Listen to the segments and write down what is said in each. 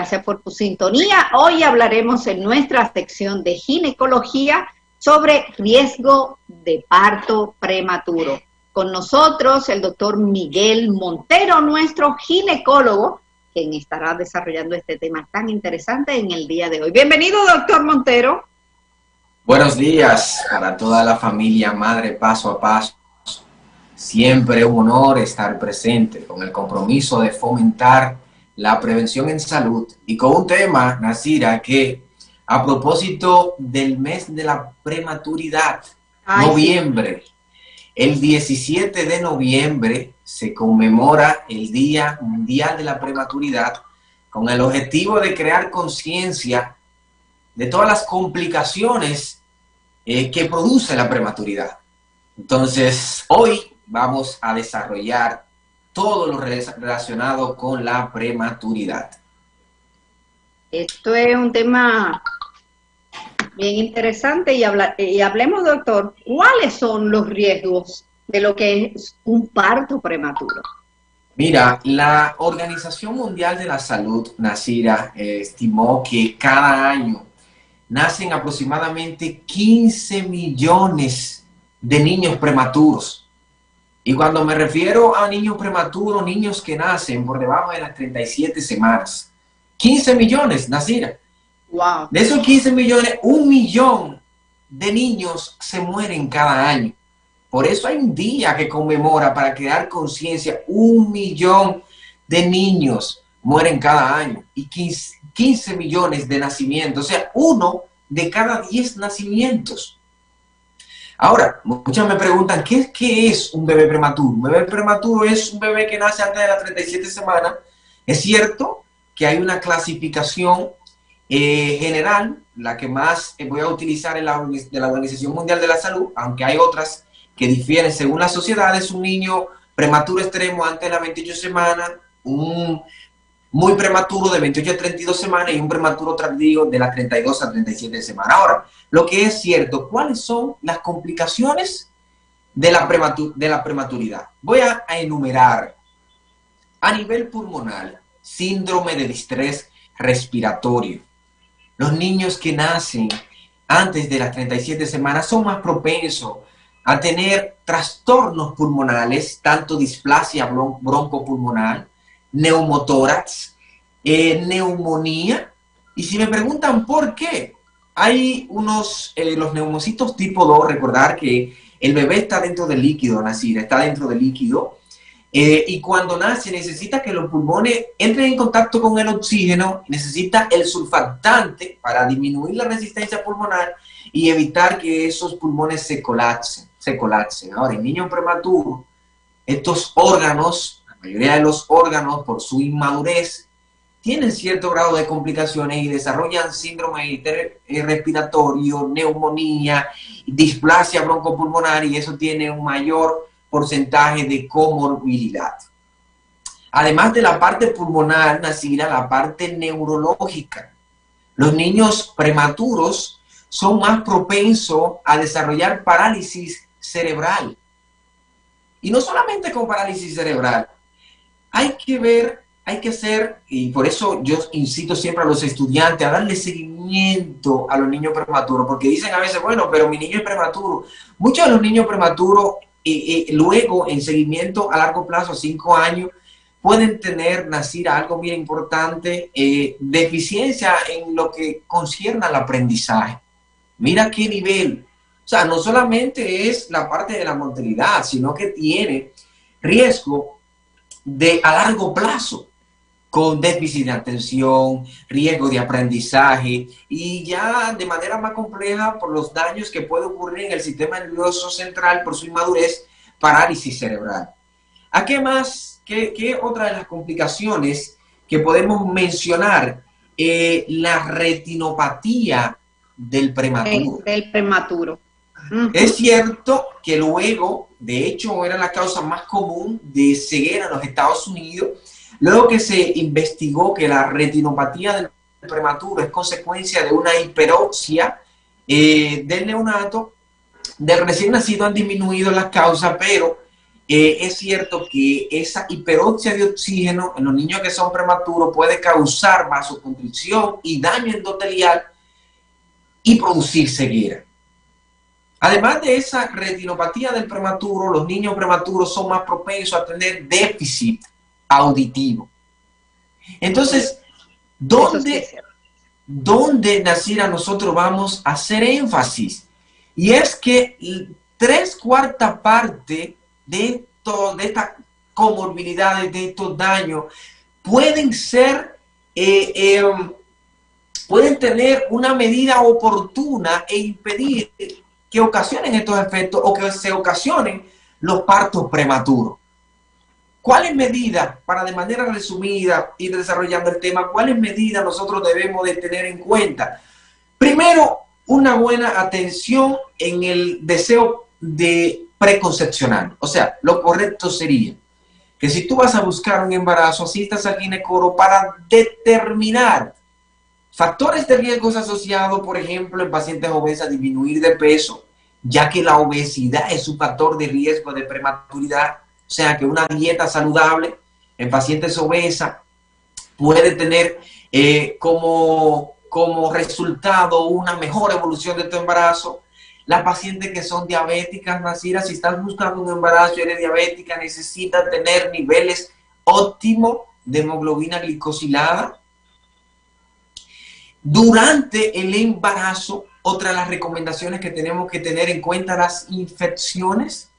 gracias por tu sintonía. Hoy hablaremos en nuestra sección de ginecología sobre riesgo de parto prematuro. Con nosotros el doctor Miguel Montero, nuestro ginecólogo, quien estará desarrollando este tema tan interesante en el día de hoy. Bienvenido, doctor Montero. Buenos días para toda la familia Madre Paso a Paso. Siempre un honor estar presente con el compromiso de fomentar la prevención en salud y con un tema, Nasira, que a propósito del mes de la prematuridad, noviembre, sí. El 17 de noviembre se conmemora el Día Mundial de la Prematuridad con el objetivo de crear conciencia de todas las complicaciones que produce la prematuridad. Entonces, hoy vamos a desarrollar todo lo relacionado con la prematuridad. Esto es un tema bien interesante y hablemos, doctor, ¿cuáles son los riesgos de lo que es un parto prematuro? Mira, la Organización Mundial de la Salud, Nasira, estimó que cada año nacen aproximadamente 15 millones de niños prematuros. Y cuando me refiero a niños prematuros, niños que nacen por debajo de las 37 semanas. 15 millones, Nasira. Wow. De esos 15 millones, 1 millón de niños se mueren cada año. Por eso hay un día que conmemora para crear conciencia. 1 millón de niños mueren cada año y 15 millones de nacimientos. O sea, 1 de cada 10 nacimientos. Ahora, muchos me preguntan, ¿qué es un bebé prematuro? Un bebé prematuro es un bebé que nace antes de las 37 semanas. Es cierto que hay una clasificación general, la que más voy a utilizar de la Organización Mundial de la Salud, aunque hay otras que difieren según las sociedades. Un niño prematuro extremo antes de las 28 semanas, un muy prematuro de 28 a 32 semanas y un prematuro tardío de las 32 a 37 semanas. Ahora, lo que es cierto, ¿cuáles son las complicaciones de la prematuridad? Voy a enumerar. A nivel pulmonar, síndrome de distrés respiratorio. Los niños que nacen antes de las 37 semanas son más propensos a tener trastornos pulmonares, tanto displasia broncopulmonar, neumotórax, neumonía. Y si me preguntan por qué, hay los neumocitos tipo 2, recordar que el bebé está dentro del líquido, Nasira, está dentro del líquido, y cuando nace necesita que los pulmones entren en contacto con el oxígeno, necesita el surfactante para disminuir la resistencia pulmonar y evitar que esos pulmones se colapsen. Ahora, en niños prematuros, estos órganos, la mayoría de los órganos, por su inmadurez, tienen cierto grado de complicaciones y desarrollan síndrome respiratorio, neumonía, displasia broncopulmonar, y eso tiene un mayor porcentaje de comorbilidad. Además de la parte pulmonar, Nasira, la parte neurológica. Los niños prematuros son más propensos a desarrollar parálisis cerebral. Y no solamente con parálisis cerebral. Hay que hacer, y por eso yo incito siempre a los estudiantes a darle seguimiento a los niños prematuros, porque dicen a veces, bueno, pero mi niño es prematuro. Muchos de los niños prematuros, luego en seguimiento a largo plazo, 5 años, pueden tener, Nasira, algo bien importante, deficiencia en lo que concierne al aprendizaje. Mira qué nivel. O sea, no solamente es la parte de la mortalidad, sino que tiene riesgo a largo plazo, con déficit de atención, riesgo de aprendizaje y ya de manera más compleja por los daños que puede ocurrir en el sistema nervioso central por su inmadurez, parálisis cerebral. ¿A qué más? ¿Qué otra de las complicaciones que podemos mencionar? La retinopatía del prematuro. Del prematuro. Es cierto que luego, de hecho, era la causa más común de ceguera en los Estados Unidos. Luego que se investigó que la retinopatía del prematuro es consecuencia de una hiperoxia del neonato, del recién nacido, han disminuido las causas, pero es cierto que esa hiperoxia de oxígeno en los niños que son prematuros puede causar vasoconstricción y daño endotelial y producir ceguera. Además de esa retinopatía del prematuro, los niños prematuros son más propensos a tener déficit auditivo. Entonces, ¿dónde, Nasira, nosotros vamos a hacer énfasis? Y es que 3/4 parte de estas comorbilidades, de estos daños, pueden tener una medida oportuna e impedir que ocasionen estos efectos o que se ocasionen los partos prematuros. ¿Cuáles medidas, para de manera resumida ir desarrollando el tema, cuáles medidas nosotros debemos de tener en cuenta? Primero, una buena atención en el deseo de preconcepcional. O sea, lo correcto sería que si tú vas a buscar un embarazo, asistas al ginecólogo para determinar factores de riesgos asociados, por ejemplo, en pacientes obesas, disminuir de peso, ya que la obesidad es un factor de riesgo de prematuridad. O sea, que una dieta saludable en pacientes obesas puede tener como resultado una mejor evolución de tu embarazo. Las pacientes que son diabéticas, Nasira, si estás buscando un embarazo y eres diabética, necesitas tener niveles óptimos de hemoglobina glicosilada. Durante el embarazo, otra de las recomendaciones que tenemos que tener en cuenta, las infecciones.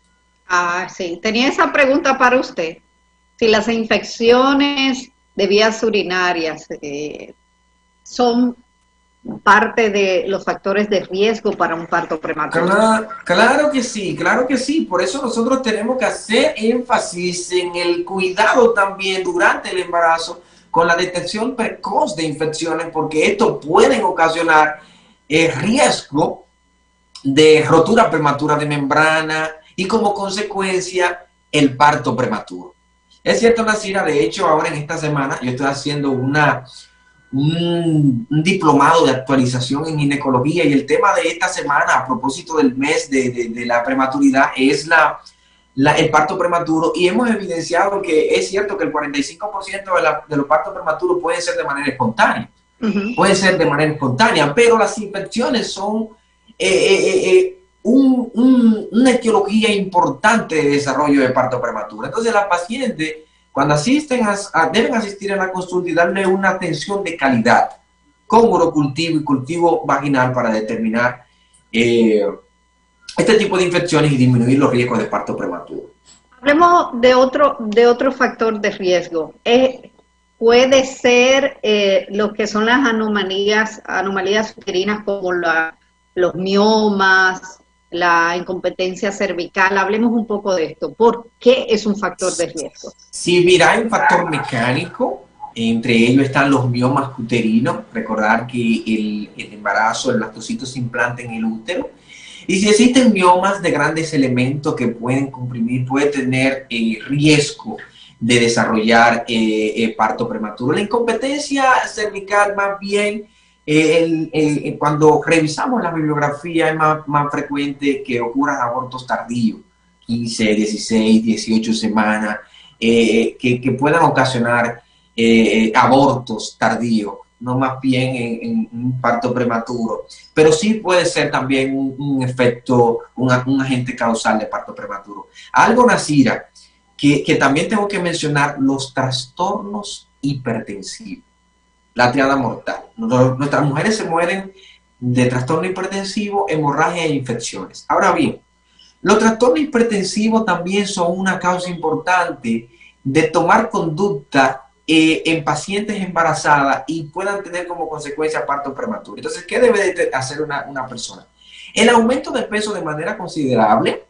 Sí, tenía esa pregunta para usted. Si las infecciones de vías urinarias son parte de los factores de riesgo para un parto prematuro. Claro que sí, claro que sí. Por eso nosotros tenemos que hacer énfasis en el cuidado también durante el embarazo con la detección precoz de infecciones, porque esto pueden ocasionar riesgo de rotura prematura de membrana y como consecuencia el parto prematuro. Es cierto, Nasira, de hecho ahora en esta semana yo estoy haciendo un diplomado de actualización en ginecología y el tema de esta semana a propósito del mes de la prematuridad es el parto prematuro, y hemos evidenciado que es cierto que el 45% de los partos prematuros pueden ser de manera espontánea. Pueden ser de manera espontánea, pero las infecciones son una etiología importante de desarrollo de parto prematuro. Entonces, las pacientes, cuando asisten deben asistir a la consulta y darle una atención de calidad con urocultivo y cultivo vaginal para determinar este tipo de infecciones y disminuir los riesgos de parto prematuro. Hablemos de otro factor de riesgo. Puede ser lo que son las anomalías uterinas como los miomas, la incompetencia cervical. Hablemos un poco de esto. ¿Por qué es un factor de riesgo? Sí, mira, hay un factor mecánico. Entre ellos están los miomas uterinos. Recordar que el embarazo, el lactocito se implanta en el útero. Y si existen miomas de grandes elementos que pueden comprimir, puede tener riesgo de desarrollar parto prematuro. La incompetencia cervical, más bien, cuando revisamos la bibliografía, es más frecuente que ocurran abortos tardíos, 15, 16, 18 semanas, que puedan ocasionar abortos tardíos, no más bien en un parto prematuro, pero sí puede ser también un efecto, un agente causal de parto prematuro. Algo, Nasira, que también tengo que mencionar, los trastornos hipertensivos, la triada mortal. Nuestras mujeres se mueren de trastorno hipertensivo, hemorragia e infecciones. Ahora bien, los trastornos hipertensivos también son una causa importante de tomar conducta en pacientes embarazadas y puedan tener como consecuencia parto prematuro. Entonces, ¿qué debe de hacer una persona? El aumento de peso de manera considerable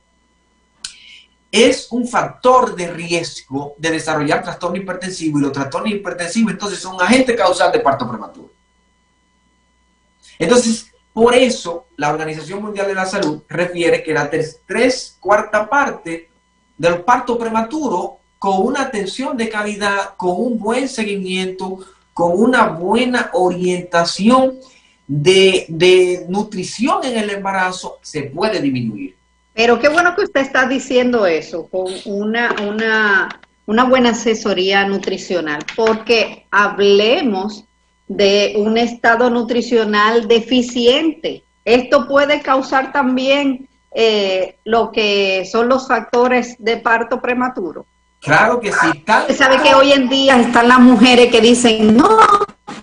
es un factor de riesgo de desarrollar trastorno hipertensivo, y los trastornos hipertensivos entonces son un agente causal de parto prematuro. Entonces, por eso la Organización Mundial de la Salud refiere que la 3/4 parte de los partos prematuros, con una atención de calidad, con un buen seguimiento, con una buena orientación de nutrición en el embarazo, se puede disminuir. Pero qué bueno que usted está diciendo eso, con una buena asesoría nutricional, porque hablemos de un estado nutricional deficiente. Esto puede causar también lo que son los factores de parto prematuro. Claro que sí. Usted sabe que hoy en día están las mujeres que dicen, no,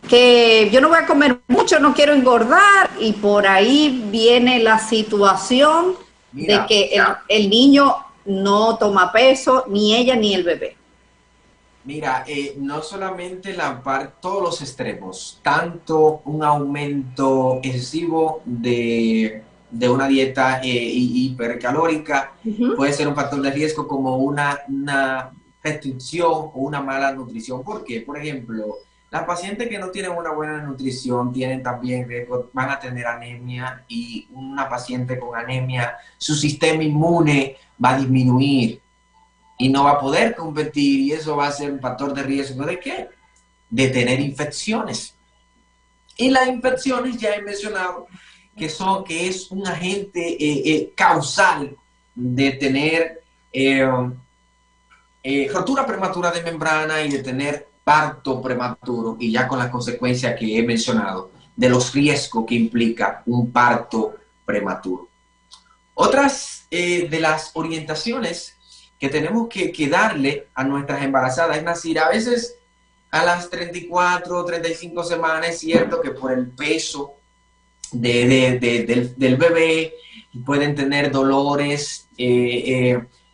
que yo no voy a comer mucho, no quiero engordar, y por ahí viene la situación de Mira, que el niño no toma peso, ni ella ni el bebé. mira, no solamente todos los extremos, tanto un aumento excesivo de una dieta hipercalórica puede ser un factor de riesgo, como una restricción o una mala nutrición. ¿Por qué? Por ejemplo, las pacientes que no tienen una buena nutrición tienen también riesgo, van a tener anemia, y una paciente con anemia, su sistema inmune va a disminuir y no va a poder competir, y eso va a ser un factor de riesgo ¿de qué? De tener infecciones. Y las infecciones ya he mencionado que es un agente causal de tener rotura prematura de membrana y de tener parto prematuro, y ya con las consecuencias que he mencionado de los riesgos que implica un parto prematuro. Otras de las orientaciones que tenemos que darle a nuestras embarazadas es decir, a veces a las 34 o 35 semanas, es cierto que por el peso del bebé pueden tener dolores,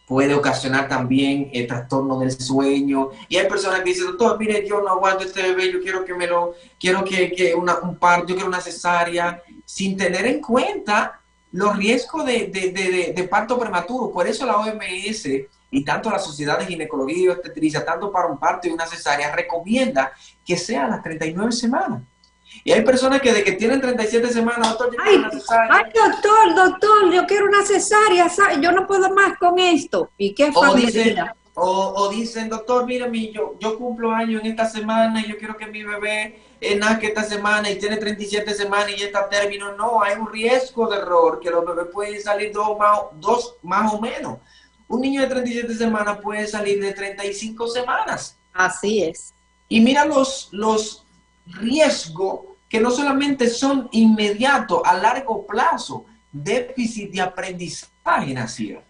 puede ocasionar también trastorno del sueño, y hay personas que dicen, doctor, mire, yo no aguanto este bebé, yo quiero un parto, yo quiero una cesárea, sin tener en cuenta los riesgos de parto prematuro. Por eso la OMS y tanto la Sociedad de Ginecología y Obstetricia, tanto para un parto y una cesárea, recomienda que sean las 39 semanas. Y hay personas que de que tienen 37 semanas, doctor, yo quiero una cesárea. Ay, doctor, yo quiero una cesárea, yo no puedo más con esto. ¿Y qué familia? Dicen, doctor, mírame, yo cumplo años en esta semana y yo quiero que mi bebé nazca esta semana, y tiene 37 semanas y ya está a término. No, hay un riesgo de error, que los bebés pueden salir dos más o menos. Un niño de 37 semanas puede salir de 35 semanas. Así es. Y mira los riesgos, que no solamente son inmediatos, a largo plazo, déficit de aprendizaje, Nacida.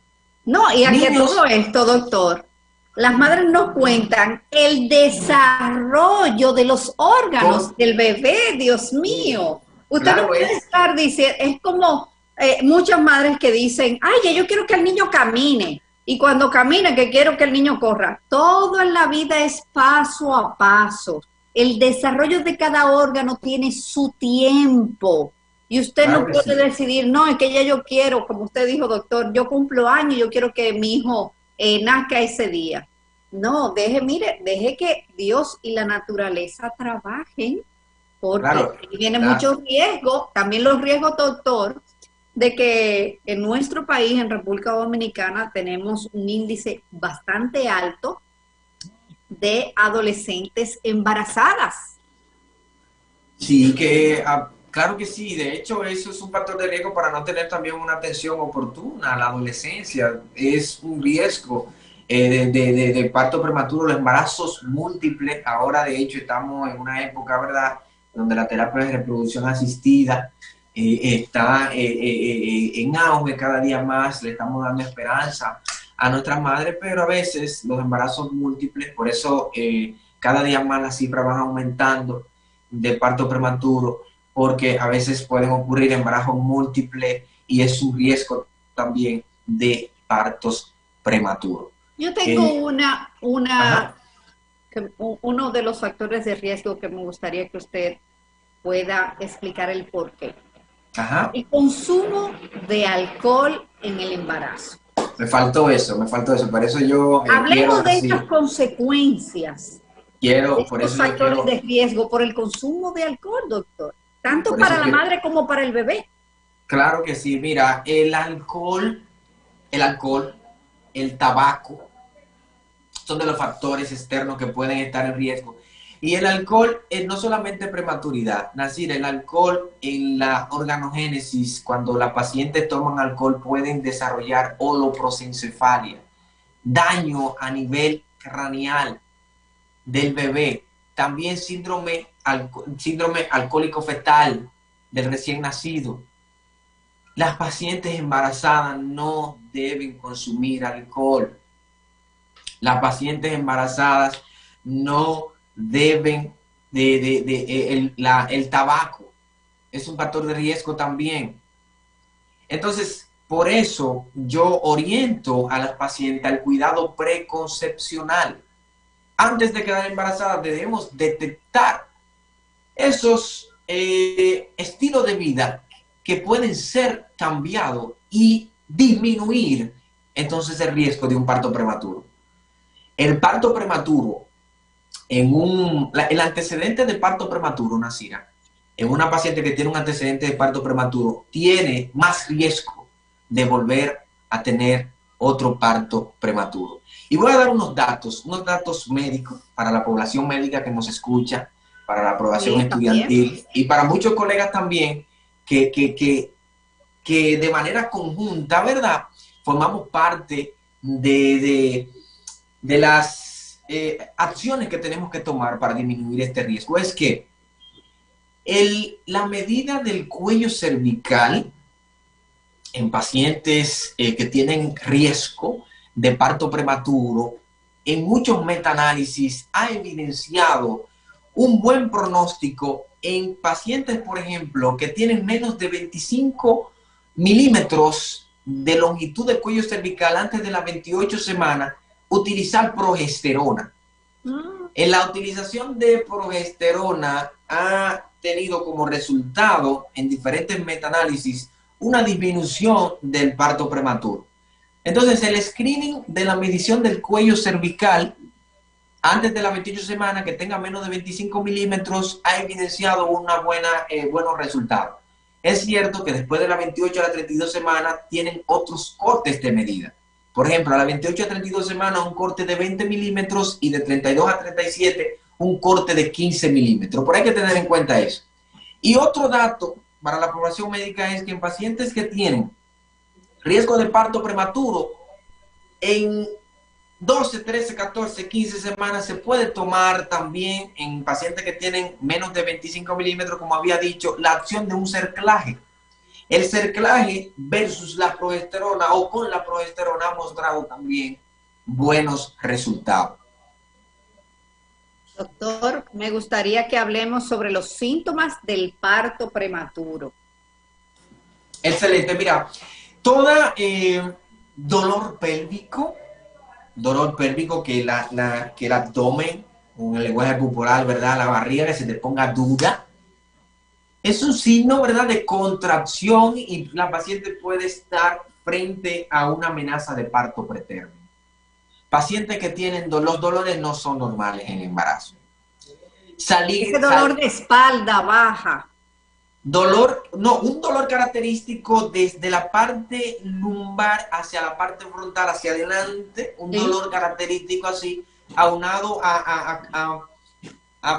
No, y a que todo esto, doctor, las madres nos cuentan el desarrollo de los órganos del bebé, Dios mío. Usted claro, no puede estar diciendo, es como muchas madres que dicen, ay, yo quiero que el niño camine, y cuando camina, que quiero que el niño corra. Todo en la vida es paso a paso. El desarrollo de cada órgano tiene su tiempo. Y usted claro no puede decidir, no, es que ya yo quiero, como usted dijo, doctor, yo cumplo años, yo quiero que mi hijo nazca ese día. No, deje que Dios y la naturaleza trabajen, porque claro, ahí viene mucho riesgo, también los riesgos, doctor, de que en nuestro país, en República Dominicana, tenemos un índice bastante alto de adolescentes embarazadas. Sí, claro que sí. De hecho, eso es un factor de riesgo para no tener también una atención oportuna. La adolescencia es un riesgo de parto prematuro, los embarazos múltiples. Ahora, de hecho, estamos en una época, ¿verdad?, donde la terapia de reproducción asistida está en auge cada día más. Le estamos dando esperanza a nuestras madres, pero a veces los embarazos múltiples, por eso cada día más las cifras van aumentando de parto prematuro, porque a veces pueden ocurrir embarazos múltiples y es un riesgo también de partos prematuros. Yo tengo uno de los factores de riesgo que me gustaría que usted pueda explicar el porqué. Ajá. El consumo de alcohol en el embarazo. Me faltó eso, por eso yo hablemos de estas consecuencias. Por eso factores de riesgo por el consumo de alcohol, doctor, tanto para la madre como para el bebé. Claro que sí, mira, el alcohol, el tabaco, son de los factores externos que pueden estar en riesgo. Y el alcohol no solamente prematuridad, Nasira, el alcohol en la organogénesis, cuando la paciente toman alcohol, pueden desarrollar holoprosencefalia, daño a nivel craneal del bebé, también síndrome alcohólico fetal del recién nacido. Las pacientes embarazadas no deben consumir alcohol. Las pacientes embarazadas no deben el tabaco. Es un factor de riesgo también. Entonces, por eso yo oriento a las pacientes al cuidado preconcepcional. Antes de quedar embarazada debemos detectar esos estilos de vida que pueden ser cambiados y disminuir entonces el riesgo de un parto prematuro. El parto prematuro, el antecedente de parto prematuro, Nasira, en una paciente que tiene un antecedente de parto prematuro, tiene más riesgo de volver a tener otro parto prematuro. Y voy a dar unos datos médicos para la población médica que nos escucha, para la población estudiantil también, y para muchos colegas también que de manera conjunta, ¿verdad?, formamos parte de las acciones que tenemos que tomar para disminuir este riesgo. Es que la medida del cuello cervical en pacientes que tienen riesgo de parto prematuro, en muchos metaanálisis ha evidenciado un buen pronóstico en pacientes, por ejemplo, que tienen menos de 25 milímetros de longitud del cuello cervical antes de las 28 semanas, utilizar progesterona. En la utilización de progesterona ha tenido como resultado en diferentes metaanálisis una disminución del parto prematuro. Entonces, el screening de la medición del cuello cervical antes de las 28 semanas, que tenga menos de 25 milímetros, ha evidenciado buenos resultados. Es cierto que después de las 28 a las 32 semanas tienen otros cortes de medida. Por ejemplo, a las 28 a 32 semanas un corte de 20 milímetros y de 32 a 37 un corte de 15 milímetros. Por ahí hay que tener en cuenta eso. Y otro dato para la población médica es que en pacientes que tienen riesgo de parto prematuro, en 12, 13, 14, 15 semanas se puede tomar también en pacientes que tienen menos de 25 milímetros, como había dicho, la acción de un cerclaje. El cerclaje versus la progesterona o con la progesterona ha mostrado también buenos resultados. Doctor, me gustaría que hablemos sobre los síntomas del parto prematuro. Excelente, mira, toda dolor pélvico que el abdomen, con el lenguaje corporal, ¿verdad?, la barriga que se te ponga dura, es un signo, ¿verdad?, de contracción y la paciente puede estar frente a una amenaza de parto pretérmino. Pacientes que tienen los dolores no son normales en el embarazo. Ese dolor de espalda baja. Un dolor característico desde la parte lumbar hacia la parte frontal, hacia adelante, un dolor característico así, aunado a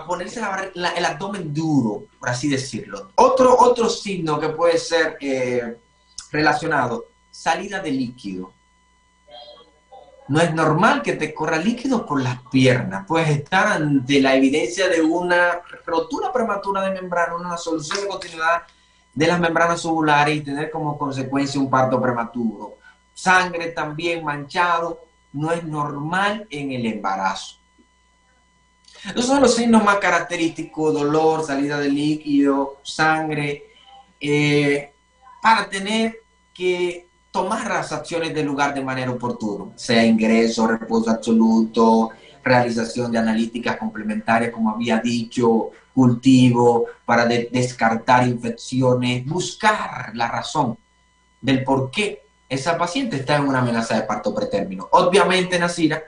ponerse el abdomen duro, por así decirlo. Otro signo que puede ser relacionado, salida de líquido. No es normal que te corra líquido por las piernas. Puedes estar ante la evidencia de una rotura prematura de membrana, una solución de continuidad de las membranas tubulares y tener como consecuencia un parto prematuro. Sangre también manchado, no es normal en el embarazo. Esos son los signos más característicos: dolor, salida de líquido, sangre, para tener que tomar las acciones del lugar de manera oportuna, sea ingreso, reposo absoluto, realización de analíticas complementarias, como había dicho, cultivo para descartar infecciones, buscar la razón del por qué esa paciente está en una amenaza de parto pretérmino. Obviamente, Nasira,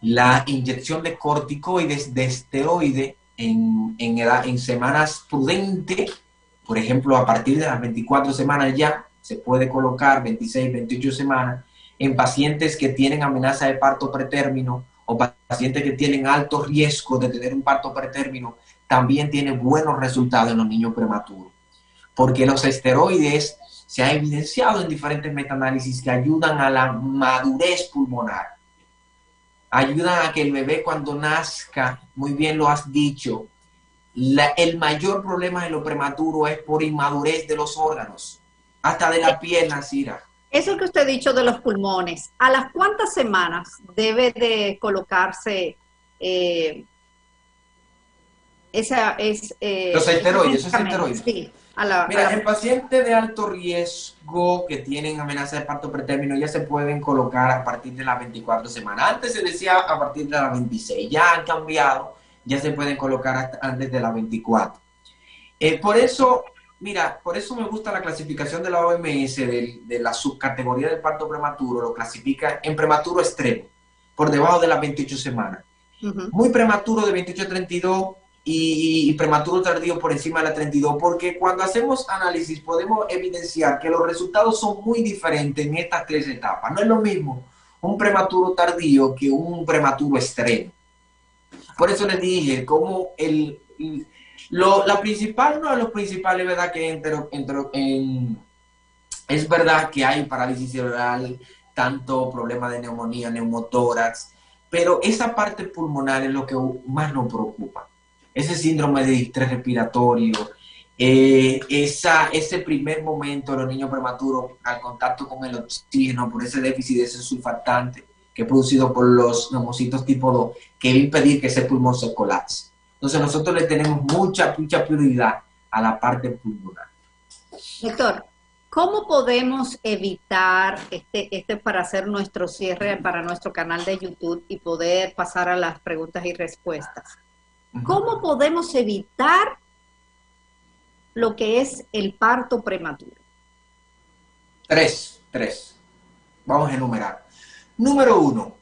la inyección de corticoides, de esteroide en semanas prudentes, por ejemplo, a partir de las 24 semanas ya, se puede colocar 26, 28 semanas en pacientes que tienen amenaza de parto pretérmino o pacientes que tienen alto riesgo de tener un parto pretérmino, también tiene buenos resultados en los niños prematuros. Porque los esteroides se ha evidenciado en diferentes metaanálisis que ayudan a la madurez pulmonar. Ayudan a que el bebé cuando nazca, muy bien lo has dicho, el mayor problema de lo prematuro es por inmadurez de los órganos, hasta de la piel, Nasira. Eso que usted ha dicho de los pulmones, ¿a las cuántas semanas debe de colocarse los esteroides? Esos esteroides. Sí, Mira, en pacientes de alto riesgo que tienen amenaza de parto pretérmino ya se pueden colocar a partir de las 24 semanas. Antes se decía a partir de las 26, ya han cambiado, ya se pueden colocar hasta antes de las 24. Por eso, mira, por eso me gusta la clasificación de la OMS de la subcategoría del parto prematuro, lo clasifica en prematuro extremo, por debajo de las 28 semanas. Muy prematuro de 28 a 32 y prematuro tardío por encima de la 32, porque cuando hacemos análisis podemos evidenciar que los resultados son muy diferentes en estas tres etapas. No es lo mismo un prematuro tardío que un prematuro extremo. Por eso les dije, como la principal, uno de los principales, ¿verdad? Que es verdad que hay parálisis cerebral, tanto problema de neumonía, neumotórax, pero esa parte pulmonar es lo que más nos preocupa. Ese síndrome de distrés respiratorio, ese primer momento de los niños prematuros al contacto con el oxígeno por ese déficit de ese surfactante que es producido por los neumocitos tipo 2, que va a impedir que ese pulmón se colapse. Entonces nosotros le tenemos mucha prioridad a la parte pulmonar. Doctor, ¿cómo podemos evitar, para hacer nuestro cierre para nuestro canal de YouTube y poder pasar a las preguntas y respuestas? ¿Cómo podemos evitar lo que es el parto prematuro? Tres. Vamos a enumerar. Número 1,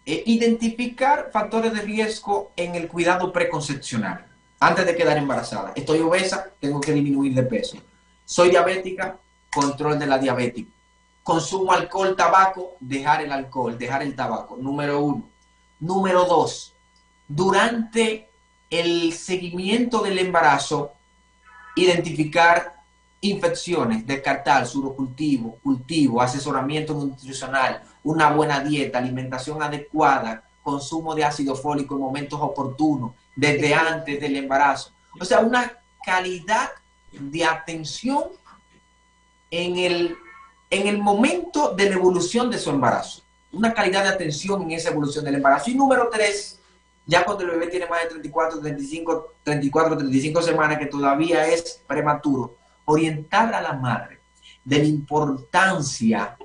identificar factores de riesgo en el cuidado preconcepcional, antes de quedar embarazada. Estoy obesa, tengo que disminuir de peso. Soy diabética, control de la diabetes. Consumo alcohol, tabaco, dejar el alcohol, dejar el tabaco. Número 1. Número 2, durante el seguimiento del embarazo, identificar infecciones, descartar surocultivo, cultivo, asesoramiento nutricional, una buena dieta, alimentación adecuada, consumo de ácido fólico en momentos oportunos, desde antes del embarazo. O sea, una calidad de atención en el momento de la evolución de su embarazo. Una calidad de atención en esa evolución del embarazo. Y número 3, ya cuando el bebé tiene más de 34, 35 semanas, que todavía es prematuro, orientar a la madre de la importancia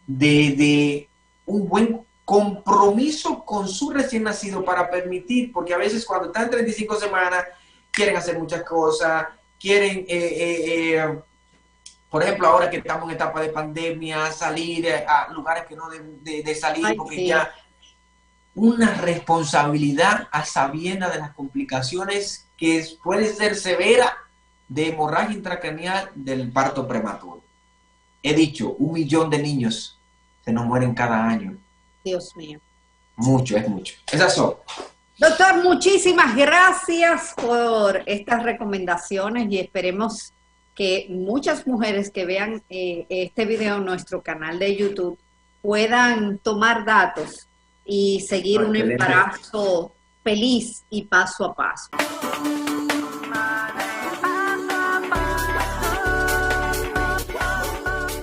de un buen compromiso con su recién nacido para permitir, porque a veces cuando están en 35 semanas quieren hacer muchas cosas, quieren, por ejemplo, ahora que estamos en etapa de pandemia, salir a lugares que no deben de salir, porque sí, ya una responsabilidad a sabiendas de las complicaciones que puede ser severa de hemorragia intracraneal del parto prematuro. He dicho, 1 millón de niños se nos mueren cada año. Dios mío. Mucho, es mucho. Esas son. Doctor, muchísimas gracias por estas recomendaciones y esperemos que muchas mujeres que vean este video en nuestro canal de YouTube puedan tomar datos y seguir un embarazo feliz y paso a paso.